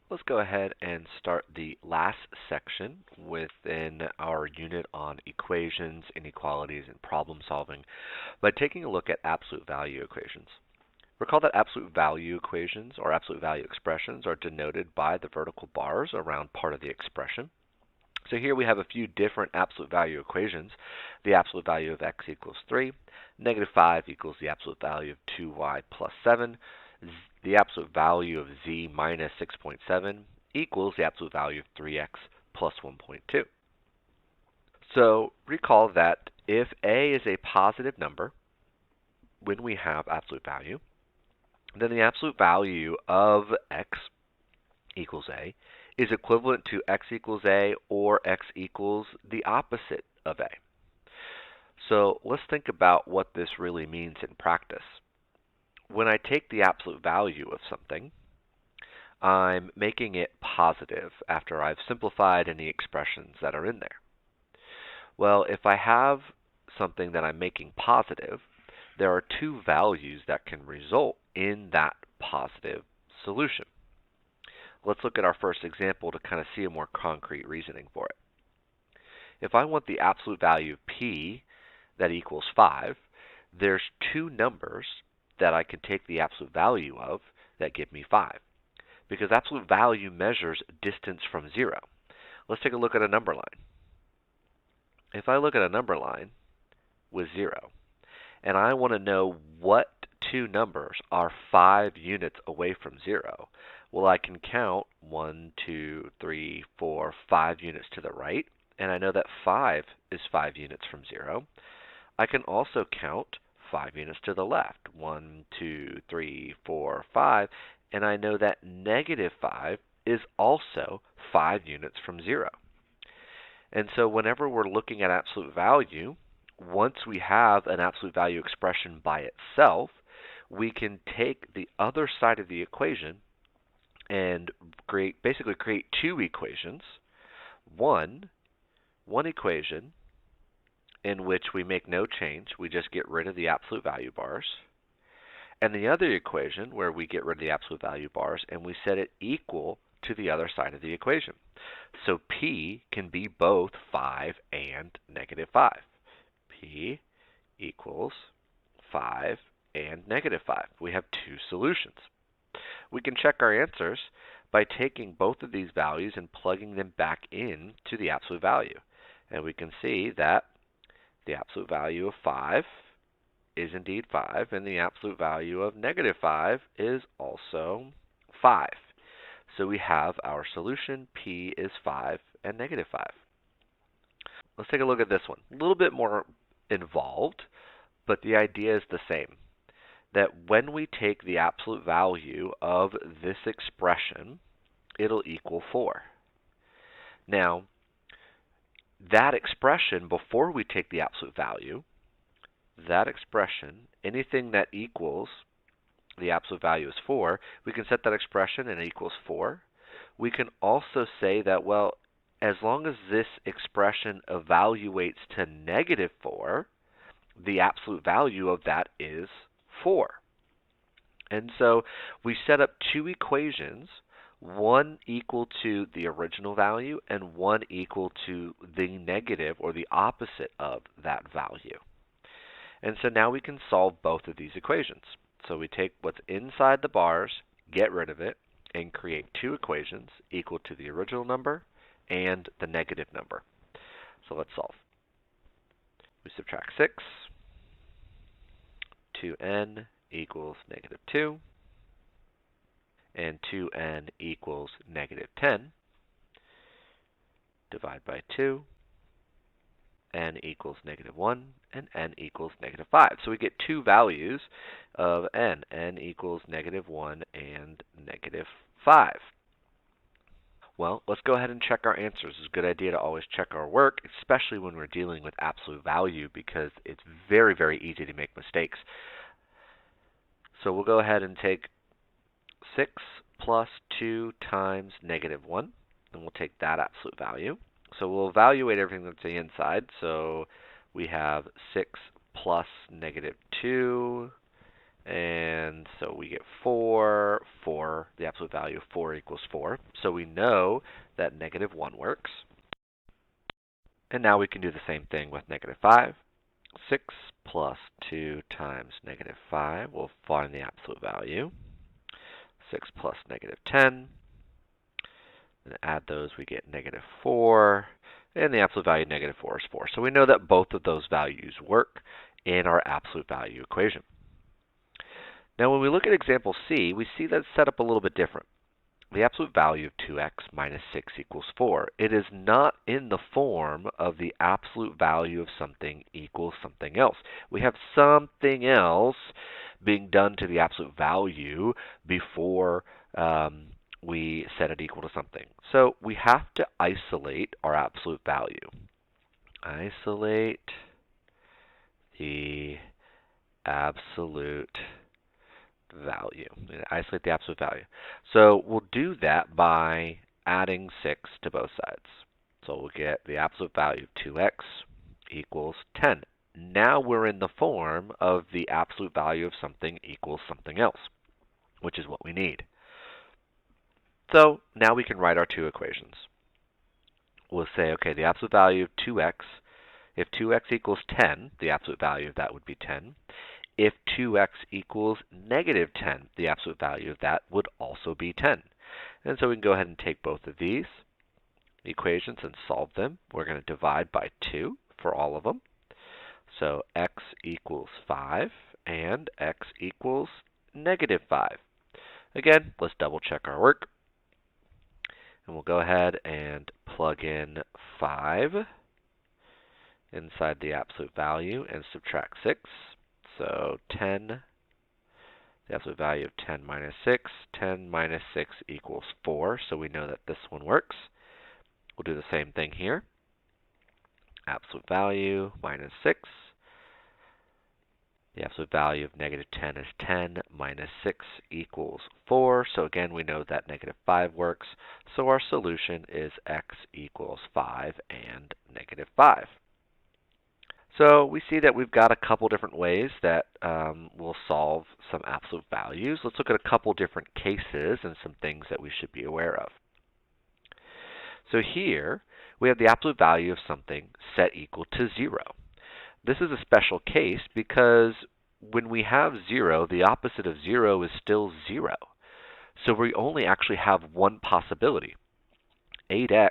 Let's go ahead and start the last section within our unit on equations, inequalities, and problem solving by taking a look at absolute value equations. Recall that absolute value equations or absolute value expressions are denoted by the vertical bars around part of the expression. So here we have a few different absolute value equations. The absolute value of x equals 3, negative 5 equals the absolute value of 2y plus 7, the absolute value of z minus 6.7 equals the absolute value of 3x plus 1.2. So recall that if a is a positive number when we have absolute value, then the absolute value of x equals a is equivalent to x equals a or x equals the opposite of a. So let's think about what this really means in practice. When I take the absolute value of something, I'm making it positive after I've simplified any expressions that are in there. Well, if I have something that I'm making positive, there are two values that can result in that positive solution. Let's look at our first example to kind of see a more concrete reasoning for it. If I want the absolute value of p that equals 5, there's two numbers that I can take the absolute value of that give me 5. Because absolute value measures distance from 0. Let's take a look at a number line. If I look at a number line with 0, and I want to know what two numbers are 5 units away from 0, well, I can count 1, 2, 3, 4, 5 units to the right, and I know that 5 is 5 units from 0. I can also count 5 units to the left, 1, 2, 3, 4, 5, and I know that negative 5 is also 5 units from 0. And so whenever we're looking at absolute value, once we have an absolute value expression by itself, we can take the other side of the equation and basically create two equations. One equation in which we make no change, we just get rid of the absolute value bars. And the other equation where we get rid of the absolute value bars and we set it equal to the other side of the equation. So p can be both 5 and negative 5. P equals 5 and negative 5. We have two solutions. We can check our answers by taking both of these values and plugging them back in to the absolute value. And we can see that the absolute value of 5 is indeed 5, and the absolute value of negative 5 is also 5. So we have our solution. P is 5 and negative 5. Let's take a look at this one. A little bit more involved, but the idea is the same. That when we take the absolute value of this expression, it'll equal 4. Now, that expression, before we take the absolute value, that expression, anything that equals the absolute value is 4, we can set that expression and it equals 4. We can also say that, well, as long as this expression evaluates to negative 4, the absolute value of that is 4. And so we set up two equations, one equal to the original value and one equal to the negative or the opposite of that value. And so now we can solve both of these equations. So we take what's inside the bars, get rid of it, and create two equations equal to the original number and the negative number. So let's solve. We subtract 6. 2n equals negative 2. And 2n equals negative 10. Divide by 2. N equals negative 1, and n equals negative 5. So we get two values of n. N equals negative 1 and negative 5. Well, let's go ahead and check our answers. It's a good idea to always check our work, especially when we're dealing with absolute value, because it's very, very easy to make mistakes. So we'll go ahead and take 6 plus 2 times negative 1, and we'll take that absolute value. So we'll evaluate everything that's the inside. So we have 6 plus negative 2 And so we get 4, 4, the absolute value of 4 equals 4. So we know that negative 1 works. And now we can do the same thing with negative 5. 6 plus 2 times negative 5, we'll find the absolute value. 6 plus negative 10. And add those, we get negative 4. And the absolute value of negative 4 is 4. So we know that both of those values work in our absolute value equation. Now when we look at example C, we see that it's set up a little bit different. The absolute value of 2x minus 6 equals 4. It is not in the form of the absolute value of something equals something else. We have something else being done to the absolute value before we set it equal to something. So we have to isolate our absolute value. Isolate the absolute value. Isolate the absolute value. So we'll do that by adding 6 to both sides. So we'll get the absolute value of 2x equals 10. Now we're in the form of the absolute value of something equals something else, which is what we need. So now we can write our two equations. We'll say, okay, the absolute value of 2x, if 2x equals 10, the absolute value of that would be 10. If 2x equals negative 10, the absolute value of that would also be 10. And so we can go ahead and take both of these equations and solve them. We're going to divide by 2 for all of them. So x equals 5 and x equals negative 5. Again, let's double check our work. And we'll go ahead and plug in 5 inside the absolute value and subtract 6. So 10, the absolute value of 10 minus 6. 10 minus 6 equals 4, so we know that this one works. We'll do the same thing here. Absolute value minus 6. The absolute value of negative 10 is 10 minus 6 equals 4. So again, we know that negative 5 works. So our solution is x equals 5 and negative 5. So we see that we've got a couple different ways that we'll solve some absolute values. Let's look at a couple different cases and some things that we should be aware of. So here we have the absolute value of something set equal to 0. This is a special case because when we have 0, the opposite of 0 is still 0. So we only actually have one possibility. 8x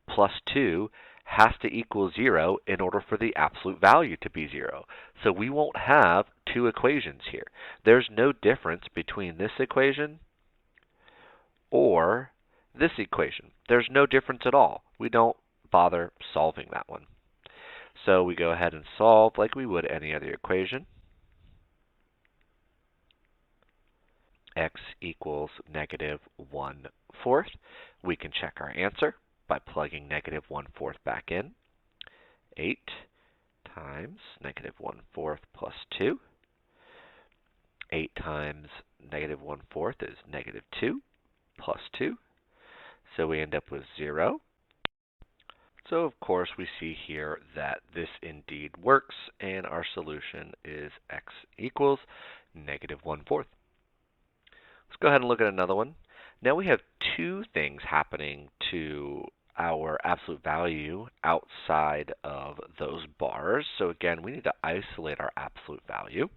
plus 2 has to equal 0 in order for the absolute value to be 0. So we won't have two equations here. There's no difference between this equation or this equation. There's no difference at all. We don't bother solving that one. So we go ahead and solve like we would any other equation. X equals negative 1/4. We can check our answer by plugging negative 1/4 back in. 8 times negative 1/4 plus 2. 8 times negative 1/4 is negative 2 plus 2. So we end up with 0. So of course we see here that this indeed works, and our solution is x equals negative 1/4. Let's go ahead and look at another one. Now we have two things happening to our absolute value outside of those bars. So again, we need to isolate our absolute value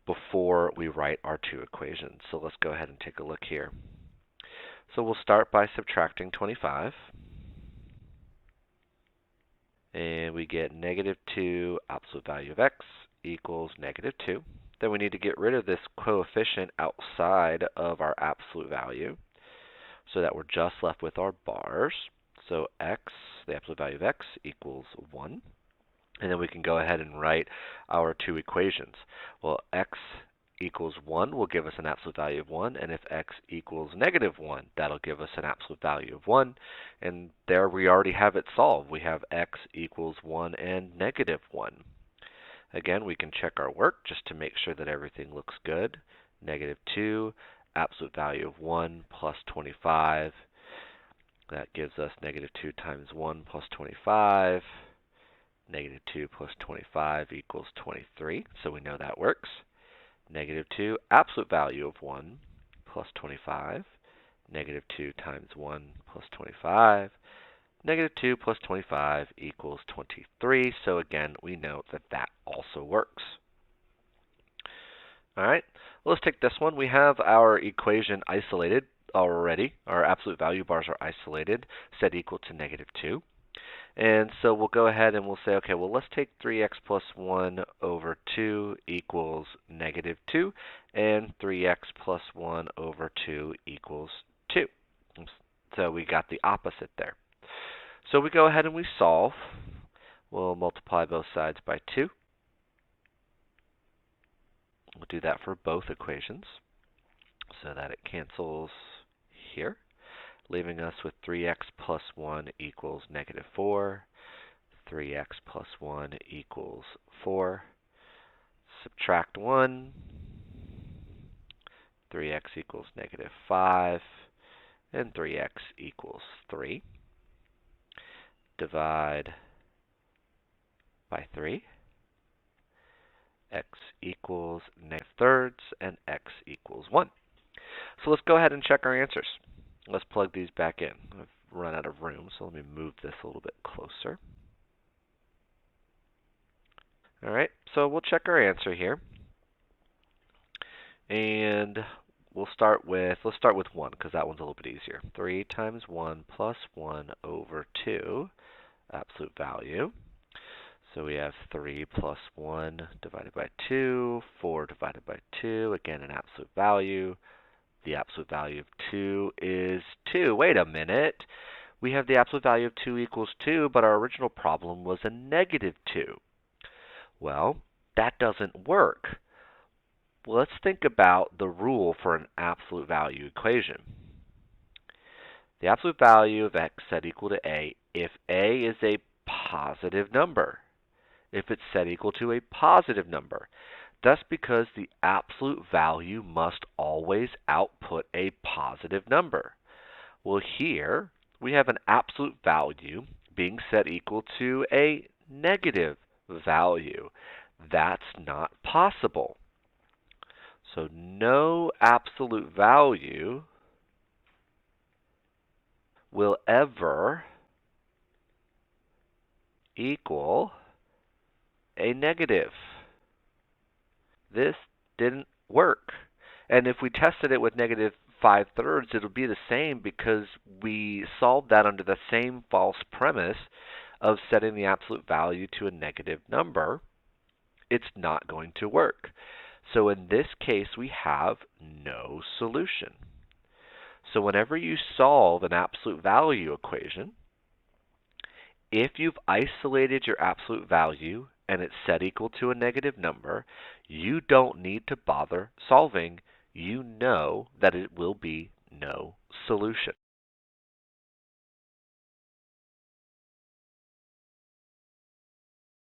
before we write our two equations. So let's go ahead and take a look here. So we'll start by subtracting 25. And we get negative 2 absolute value of x equals negative 2. Then we need to get rid of this coefficient outside of our absolute value so that we're just left with our bars. So x, the absolute value of x, equals 1. And then we can go ahead and write our two equations. Well, x equals 1 will give us an absolute value of 1, and if x equals negative 1, that'll give us an absolute value of 1. And there we already have it solved. We have x equals 1 and negative 1. Again, we can check our work just to make sure that everything looks good. Negative 2, absolute value of 1 plus 25. That gives us negative 2 times 1 plus 25. Negative 2 plus 25 equals 23, so we know that works. Negative 2, absolute value of 1 plus 25. Negative 2 times 1 plus 25. Negative 2 plus 25 equals 23. So again, we know that that also works. All right, let's take this one. We have our equation isolated already. Our absolute value bars are isolated, set equal to negative 2. And so we'll go ahead and we'll say, okay, well, let's take 3x plus 1 over 2 equals negative 2, and 3x plus 1 over 2 equals 2. So we got the opposite there. So we go ahead and we solve. We'll multiply both sides by 2. We'll do that for both equations so that it cancels here, leaving us with 3x plus 1 equals negative 4. 3x plus 1 equals 4. Subtract 1. 3x equals negative 5. And 3x equals 3. Divide by 3. X equals negative thirds, and x equals 1. So let's go ahead and check our answers. Let's plug these back in. I've run out of room, so let me move this a little bit closer. All right, so we'll check our answer here. And let's start with 1, because that one's a little bit easier. 3 times 1 plus 1 over 2, absolute value. So we have 3 plus 1 divided by 2, 4 divided by 2, again an absolute value. The absolute value of 2 is 2. Wait a minute. We have the absolute value of 2 equals 2, but our original problem was a negative 2. Well, that doesn't work. Let's think about the rule for an absolute value equation. The absolute value of x set equal to a if a is a positive number. If it's set equal to a positive number. That's because the absolute value must always output a positive number. Well, here we have an absolute value being set equal to a negative value. That's not possible. So no absolute value will ever equal a negative. This didn't work. And if we tested it with negative 5/3, it'll be the same because we solved that under the same false premise of setting the absolute value to a negative number. It's not going to work. So in this case, we have no solution. So whenever you solve an absolute value equation, if you've isolated your absolute value and it's set equal to a negative number, you don't need to bother solving. You know that it will be no solution.